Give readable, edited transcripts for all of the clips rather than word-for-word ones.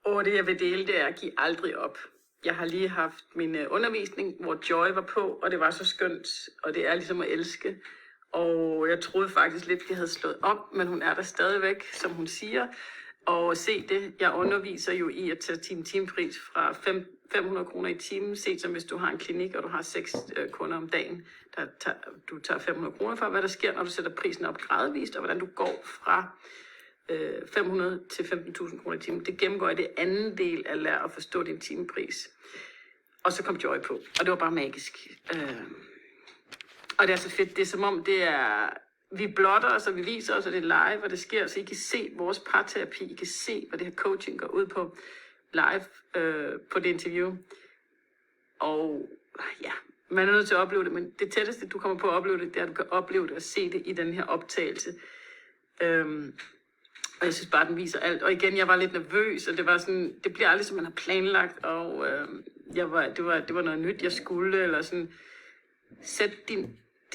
Og det jeg vil dele, det er at give aldrig op. Jeg har lige haft min undervisning, hvor Joy var på, og det var så skønt, og det er ligesom at elske. Og jeg troede faktisk lidt, at jeg havde slået om, men hun er der stadigvæk, som hun siger. Og se det, jeg underviser jo i at tage din timepris fra 500 kroner i timen, set som hvis du har en klinik, og du har 6 kunder om dagen. Du tager 500 kroner for, hvad der sker, når du sætter prisen op gradvist, og hvordan du går fra 500 til 15.000 kroner i timen. Det gennemgår i det anden del af lære at forstå din timepris. Og så kom Joy på, og det var bare magisk. Og det er så fedt. Det er som om, det er... Vi blotter os, og vi viser os, og det er live, og det sker, så I kan se vores parterapi. I kan se, hvad det her coaching går ud på live på det interview. Og ja, man er nødt til at opleve det, men det tætteste, du kommer på at opleve det, det er, at du kan opleve det og se det i den her optagelse. Og jeg synes bare, den viser alt. Og igen, jeg var lidt nervøs, og det var sådan, det bliver aldrig, som man har planlagt, og det var noget nyt, jeg skulle, eller sådan, sæt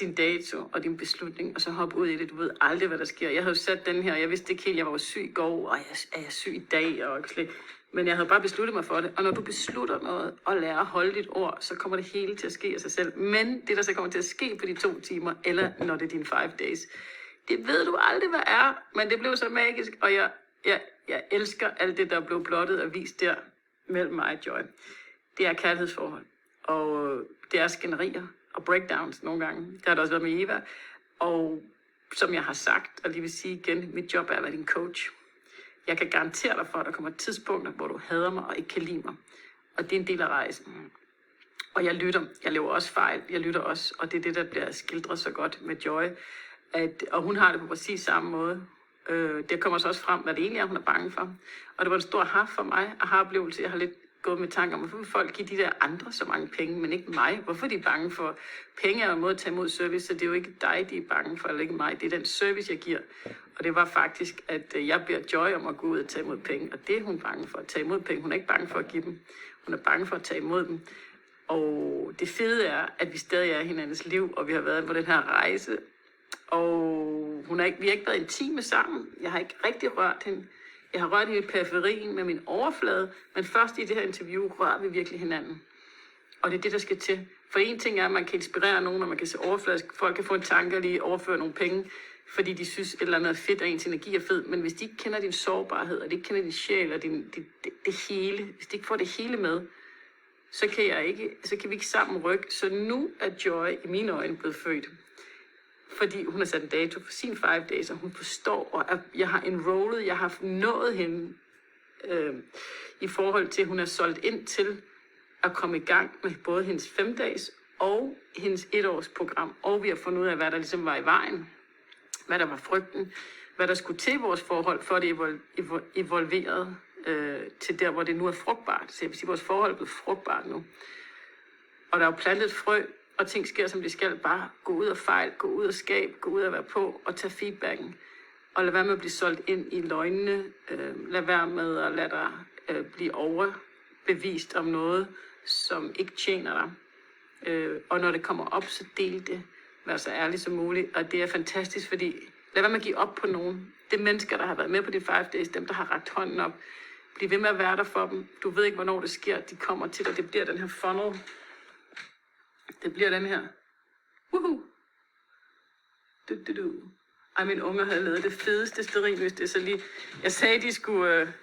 din dato og din beslutning, og så hop ud i det. Du ved aldrig, hvad der sker. Jeg havde jo sat den her, jeg vidste ikke helt, jeg var syg i går, og er jeg syg i dag, men jeg havde bare besluttet mig for det. Og når du beslutter noget og lærer at holde dit ord, så kommer det hele til at ske af sig selv. Men det, der så kommer til at ske på de 2 timer, eller når det er dine 5 days, det ved du aldrig, hvad er, men det blev så magisk, og jeg elsker alt det, der blev blottet og vist der mellem mig og Joy. Det er kærlighedsforhold, og det er skænderier og breakdowns nogle gange. Det har det også været med Eva, og som jeg har sagt, og lige vil sige igen, mit job er at være din coach. Jeg kan garantere dig for, at der kommer tidspunkter, hvor du hader mig og ikke kan lide mig, og det er en del af rejsen. Og jeg lytter, jeg laver også fejl, jeg lytter også, og det er det, der bliver skildret så godt med Joy, og hun har det på præcis samme måde. Det kommer så også frem, hvad det egentlig er, hun er bange for. Og det var en stor for mig, aha-oplevelse. Jeg har lidt gået med tanker om, hvorfor vil folk give de der andre så mange penge, men ikke mig? Hvorfor er de bange for? Penge er jo en måde at tage imod service, så det er jo ikke dig, de er bange for, eller ikke mig. Det er den service, jeg giver. Og det var faktisk, at jeg beder Joy om at gå ud og tage imod penge, og det er hun bange for, at tage imod penge. Hun er ikke bange for at give dem. Hun er bange for at tage imod dem. Og det fede er, at vi stadig er i hinandens liv, og vi har været på den her rejse, og vi har ikke været intime sammen. Jeg har ikke rigtig rørt hende. Jeg har rørt hende i periferien med min overflade, men først i det her interview rører vi virkelig hinanden. Og det er det, der skal til. For en ting er, at man kan inspirere nogen, og man kan se overfladisk. Folk kan få en tanke og lige overføre nogle penge, fordi de synes et eller andet er fedt, og ens energi er fed. Men hvis de ikke kender din sårbarhed, og de ikke kender din sjæl, og det hele, hvis de ikke får det hele med, så kan vi ikke sammen rykke. Så nu er Joy i mine øjne blevet født. Fordi hun har sat en dato for sin 5 days, og hun forstår, og jeg har enrollet, jeg har nået hende i forhold til, at hun er solgt ind til at komme i gang med både hendes 5 days og hendes 1-årsprogram. Og vi har fundet ud af, hvad der ligesom var i vejen, hvad der var frygten, hvad der skulle til vores forhold, for det evolverede til der, hvor det nu er frugtbart. Så jeg vil sige, at vores forhold er blevet frugtbart nu. Og der er jo plantet et frø, og ting sker, som de skal. Bare gå ud og fejl, gå ud og skabe, gå ud og være på, og tage feedbacken. Og lad være med at blive solgt ind i løgnene. Lad være med at lade dig blive overbevist om noget, som ikke tjener dig. Og når det kommer op, så del det. Vær så ærlig som muligt. Og det er fantastisk, fordi lad være med at give op på nogen. Det er mennesker, der har været med på de 5 days, dem, der har rakt hånden op. Bliv ved med at være der for dem. Du ved ikke, hvornår det sker. De kommer til dig. Det bliver den her funnel. Det bliver den her. Woohoo! Ej, mine unger havde lavet det fedeste stearinlys. Det er så lige... Jeg sagde, de skulle...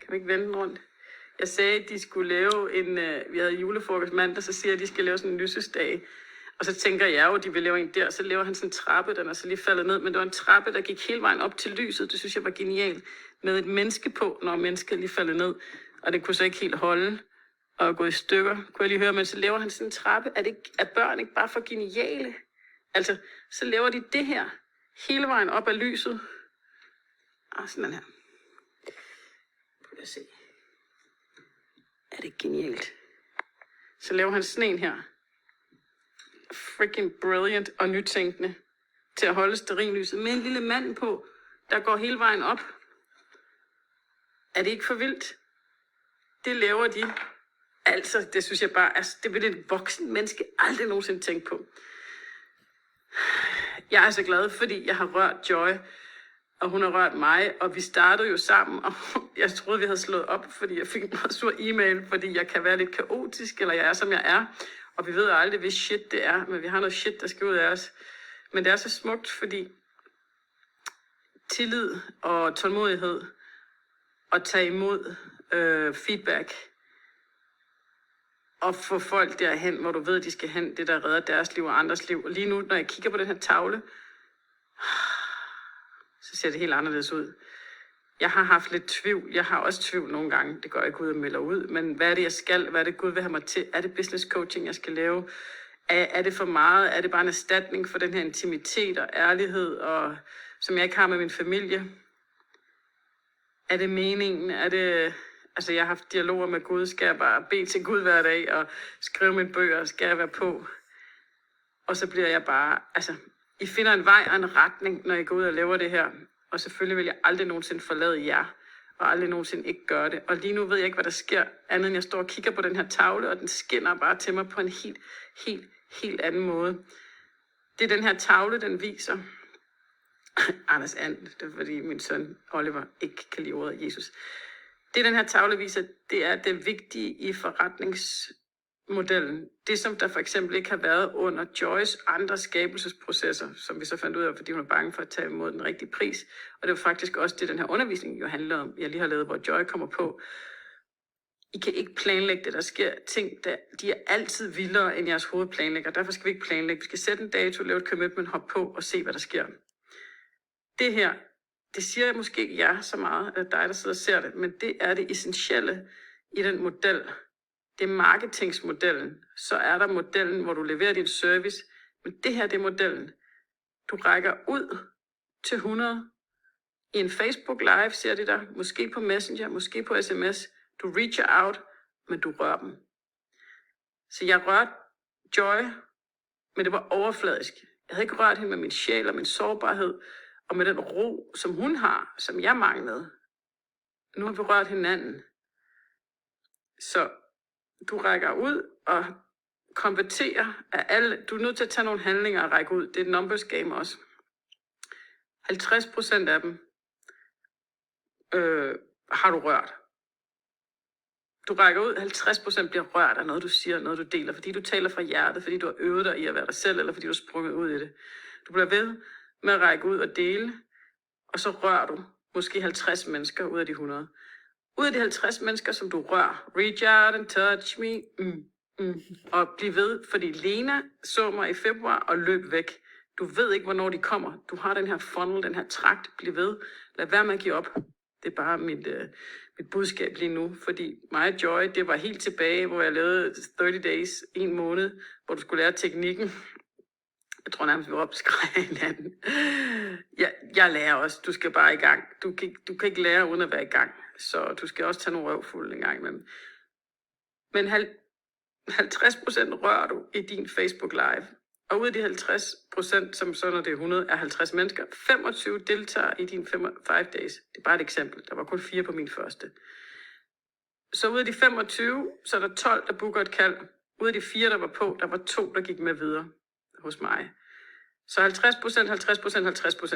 Kan vi ikke vende den rundt? Jeg sagde, de skulle lave en... Vi havde julefrokost mandag, så siger jeg, de skal lave sådan en lysesdag. Og så tænker jeg jo, de vil lave en der. Så laver han sådan en trappe, den er så lige faldet ned. Men det var en trappe, der gik hele vejen op til lyset. Det synes jeg var genialt. Med et menneske på, når mennesket lige faldet ned. Og det kunne så ikke helt holde og gå i stykker, kunne jeg lige høre, men så laver han sådan en trappe. Er børn ikke bare for geniale? Altså, så laver de det her, hele vejen op af lyset. Og sådan her. Prøv at se. Er det ikke genialt? Så laver han sådan en her. Freaking brilliant og nytænkende. Til at holde stearinlyset med en lille mand på, der går hele vejen op. Er det ikke for vildt? Det laver de. Altså, det synes jeg bare, altså, det vil et voksen menneske aldrig nogensinde tænke på. Jeg er så glad, fordi jeg har rørt Joy og hun har rørt mig, og vi startede jo sammen, og jeg troede, vi havde slået op, fordi jeg fik en meget sur e-mail, fordi jeg kan være lidt kaotisk, eller jeg er, som jeg er, og vi ved aldrig, hvad shit det er, men vi har noget shit, der skal ud af os. Men det er så smukt, fordi tillid og tålmodighed, og tage imod feedback, og få folk derhen, hvor du ved, de skal hen, det der redder deres liv og andres liv. Og lige nu, når jeg kigger på den her tavle, så ser det helt anderledes ud. Jeg har haft lidt tvivl. Jeg har også tvivl nogle gange. Det går ikke ud og melder ud. Men hvad er det, jeg skal? Hvad er det, Gud vil have mig til? Er det business coaching, jeg skal lave? Er det for meget? Er det bare en erstatning for den her intimitet og ærlighed, og, som jeg ikke har med min familie? Er det meningen? Er det... Altså, jeg har haft dialoger med Gud. Skal jeg bare bede til Gud hver dag og skrive mine bøger? Skal jeg være på? Og så bliver jeg bare... Altså, I finder en vej og en retning, når I går ud og laver det her. Og selvfølgelig vil jeg aldrig nogensinde forlade jer, og aldrig nogensinde ikke gøre det. Og lige nu ved jeg ikke, hvad der sker, andet end jeg står og kigger på den her tavle, og den skinner bare til mig på en helt anden måde. Det er den her tavle, den viser... Anders And, det er fordi min søn Oliver ikke kan lide ordet Jesus. Det den her tavle viser, det er det vigtige i forretningsmodellen. Det som der for eksempel ikke har været under Joys andre skabelsesprocesser, som vi så fandt ud af, fordi hun er bange for at tage imod den rigtige pris. Og det var faktisk også det, den her undervisning jo handler om, jeg lige har lavet, hvor Joy kommer på. I kan ikke planlægge det, der sker ting, de er altid vildere end jeres hovedplanlægger. Derfor skal vi ikke planlægge. Vi skal sætte en dato, lave et commitment, hoppe på og se, hvad der sker. Det her, det siger måske ikke jer så meget, at dig, der sidder og ser det, men det er det essentielle i den model. Det er marketingsmodellen. Så er der modellen, hvor du leverer din service, men det her, det er modellen. Du rækker ud til 100 i en Facebook Live, ser de der, måske på Messenger, måske på sms. Du reacher out, men du rører dem. Så jeg rørte Joy, men det var overfladisk. Jeg havde ikke rørt hende med min sjæl og min sårbarhed, og med den ro, som hun har, som jeg manglede. Nu har vi rørt hinanden. Så du rækker ud og konverterer af alle. Du er nødt til at tage nogle handlinger og række ud. Det er et numbers game også. 50% af dem har du rørt. Du rækker ud, 50% bliver rørt af noget, du siger, noget, du deler, fordi du taler fra hjertet, fordi du har øvet dig i at være dig selv, eller fordi du har sprunget ud i det. Du bliver ved med at række ud og dele, og så rører du måske 50 mennesker ud af de 100. Ud af de 50 mennesker, som du rører, reach out and touch me, og bliv ved, fordi Lena så mig i februar og løb væk. Du ved ikke, hvornår de kommer. Du har den her funnel, den her trakt, bliv ved. Lad være med at give op. Det er bare mit budskab lige nu, fordi mig og Joy, det var helt tilbage, hvor jeg lavede 30 days, en måned, hvor du skulle lære teknikken. Jeg tror nærmest, vi var opskrevet hinanden. Jeg lærer også. Du skal bare i gang. Du kan ikke lære uden at være i gang. Så du skal også tage nogle røvfulde en gang imellem. Men 50% rører du i din Facebook Live. Og ud af de 50%, som så når det er 100, er 50 mennesker. 25 deltager i din 5 days. Det er bare et eksempel. Der var kun 4 på min første. Så ud af de 25, så er der 12, der booker et kald. Ud af de 4, der var på, der var 2, der gik med videre hos mig. Så 50%.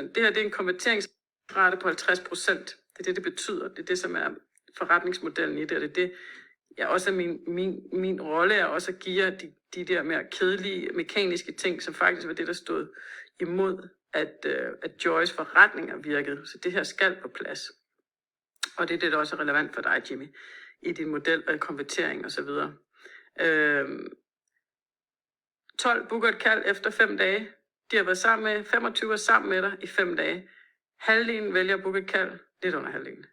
Det her, det er en konverteringsrate på 50%. Det er det betyder. Det er det, som er forretningsmodellen i det. Og det er det, jeg også er min rolle er også at give jer de der mere kedelige, mekaniske ting, som faktisk var det, der stod imod, at Joys forretninger virkede. Så det her skal på plads. Og det er det, der også er relevant for dig, Jimmy, i din model og konvertering osv. 12 booker et kald efter 5 dage. De har været sammen med 25 sammen med dig i 5 dage. Halvdelen vælger at booke et kald. Lidt under halvdelen.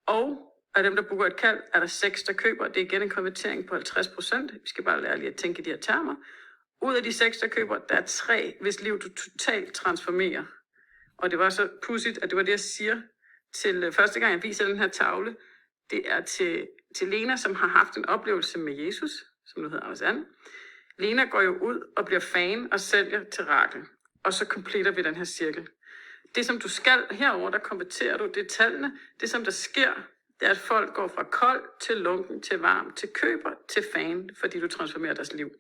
Og af dem, der booker et kald, er der 6, der køber. Det er igen en konvertering på 50%. Vi skal bare lære lige at tænke i de her termer. Ud af de 6, der køber, der er 3, hvis liv du totalt transformerer. Og det var så pudsigt, at det var det, jeg siger til første gang, jeg viser den her tavle. Det er til Lena, som har haft en oplevelse med Jesus, som nu hedder Anders And. Lena går jo ud og bliver fan og sælger til Rakel. Og så completer vi den her cirkel. Det, som du skal herover, der konverterer du, det er tallene. Det, som der sker, det er, at folk går fra kold til lunken, til varm, til køber, til fan, fordi du transformerer deres liv.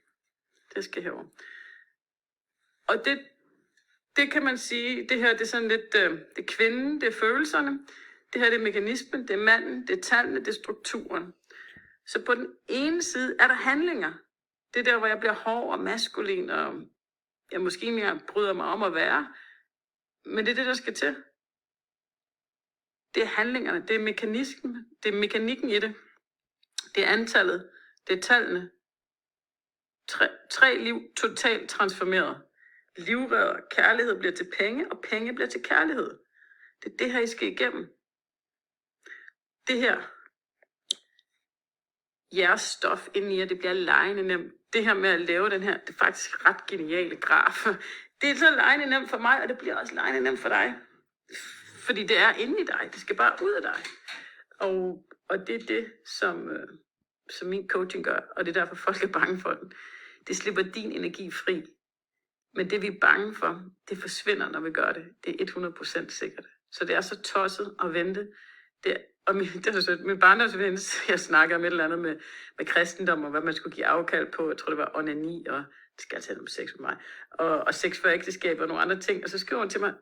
Det skal herover. Og det kan man sige, det her det er sådan lidt, det er kvinden, det er følelserne, det her det er mekanismen, det er manden, det er tallene, det er strukturen. Så på den ene side er der handlinger. Det er der, hvor jeg bliver hård og maskulin, og jeg måske ikke engang bryder mig om at være. Men det er det, der skal til. Det er handlingerne, det er mekanismen, det er mekanikken i det. Det er antallet, det er tallene. Tre liv totalt transformeret. Livredder, kærlighed bliver til penge, og penge bliver til kærlighed. Det er det her, I skal igennem. Det her, jeres stof inde i jer, det bliver legende nemt. Det her med at lave den her, det er faktisk ret geniale graf. Det er så legende nemt for mig, og det bliver også legende nemt for dig. Fordi det er inde i dig, det skal bare ud af dig. Og det er det, som min coaching gør, og det er derfor folk er bange for den. Det slipper din energi fri. Men det vi er bange for, det forsvinder, når vi gør det. Det er 100% sikkert. Så det er så tosset at vente. Og min barndomsven, jeg snakker om et eller andet med kristendom, og hvad man skulle give afkald på. Jeg tror, det var onani, og det skal jeg tale om sex med mig. Og sex for ægteskab og nogle andre ting. Og så skriver hun til mig,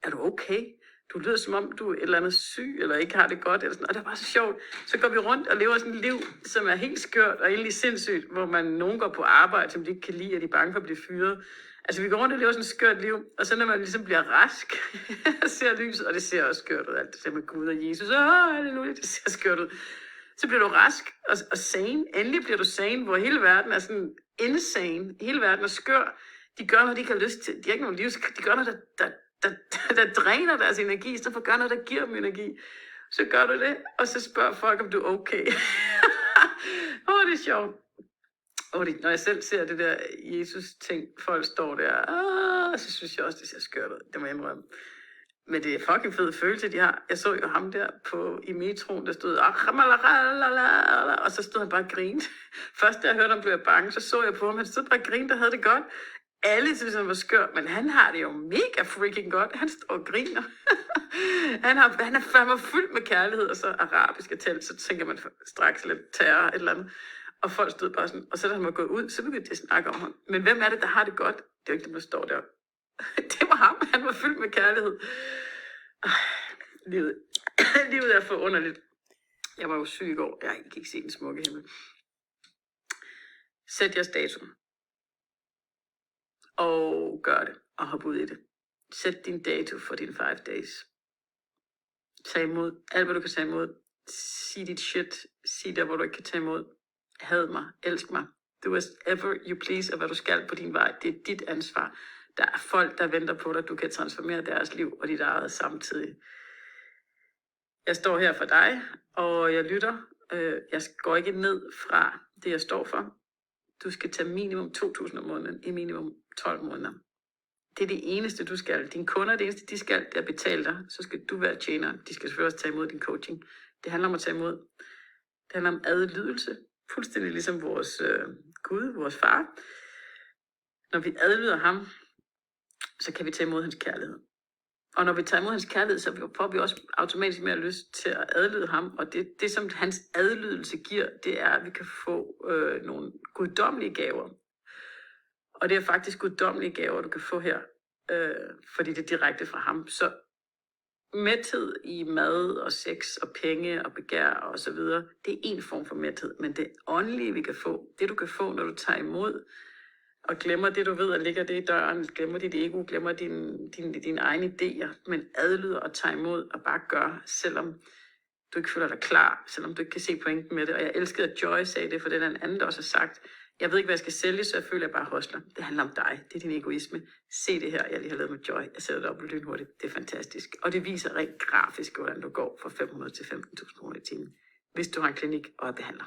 er du okay? Du lyder som om, du er et eller andet syg, eller ikke har det godt. Eller sådan. Og det er bare så sjovt. Så går vi rundt og lever sådan et liv, som er helt skørt og egentlig sindssygt, hvor nogen går på arbejde, som de ikke kan lide, og de er bange for at blive fyret. Altså, vi går rundt og lever sådan et skørt liv, og så når man ligesom bliver rask, ser lyset, og det ser også skørt ud, alt det ser med Gud og Jesus, halleluja, det ser skørt ud. Så bliver du rask og sane. Endelig bliver du sane, hvor hele verden er sådan insane. Hele verden er skør. De gør noget, de ikke har lyst til. De har ikke nogen liv. De gør noget, der dræner deres energi, i stedet for at gøre noget, der giver dem energi. Så gør du det, og så spørger folk, om du er okay. Det er sjovt. Når jeg selv ser det der Jesus-ting, folk står der, så synes jeg også, det ser skørt ud. Det må jeg indrømme. Men det er fucking fed følelse, de har. Jeg så jo ham der i metroen, der stod, og så stod han bare og grinte. Først da jeg hørte ham, blev jeg bange, så jeg på ham, han stod bare og grinte og havde det godt. Alle synes, han var skør, men han har det jo mega freaking godt. Han står og griner. han er fandme fyldt med kærlighed, og så arabisk og talt, så tænker man straks lidt terror, et eller andet. Og folk stod bare sådan, og så da han var gået ud, så begyndte de at snakke om ham. Men hvem er det, der har det godt? Det er jo ikke dem, der står der. Det var ham, han var fyldt med kærlighed. Livet er forunderligt. Jeg var jo syg i går, jeg kan ikke se den smukke himmel. Sæt jeres dato. Og gør det, og hop ud i det. Sæt din dato for dine 5 days. Tag imod alt, hvad du kan tage imod. Sig dit shit. Sig der, hvor du ikke kan tage imod. Had mig, elsk mig. Do whatever you please, og hvad du skal på din vej. Det er dit ansvar. Der er folk, der venter på dig. Du kan transformere deres liv og dit eget samtidig. Jeg står her for dig, og jeg lytter. Jeg går ikke ned fra det, jeg står for. Du skal tage minimum 2.000 om måneden i minimum 12 måneder. Det er det eneste, du skal. Dine kunder, det eneste, de skal, det er at betale dig. Så skal du være tjener. De skal selvfølgelig også tage imod din coaching. Det handler om at tage imod. Det handler om adlydelse. Fuldstændig ligesom vores Gud, vores far. Når vi adlyder ham, så kan vi tage imod hans kærlighed. Og når vi tager imod hans kærlighed, så får vi også automatisk mere lyst til at adlyde ham. Og det som hans adlydelse giver, det er, at vi kan få nogle guddommelige gaver. Og det er faktisk guddommelige gaver, du kan få her, fordi det er direkte fra ham. Så mæthed i mad og sex og penge og begær og så videre, det er en form for mæthed. Men det åndelige, vi kan få, det du kan få, når du tager imod, og glemmer det, du ved, og ligger det i døren, glemmer dit ego, glemmer dine egne idéer, men adlyder og tager imod og bare gør, selvom du ikke føler dig klar, selvom du ikke kan se pointen med det. Og jeg elskede, at Joy sagde det, for det er en anden, der også har sagt, jeg ved ikke, hvad jeg skal sælge, så jeg føler, jeg bare hostler. Det handler om dig. Det er din egoisme. Se det her, jeg lige har lavet med Joy. Jeg sætter det op på lynhurtigt. Det er fantastisk. Og det viser rent grafisk, hvordan du går fra 500 til 15.000 kroner i timen, hvis du har en klinik og er behandler.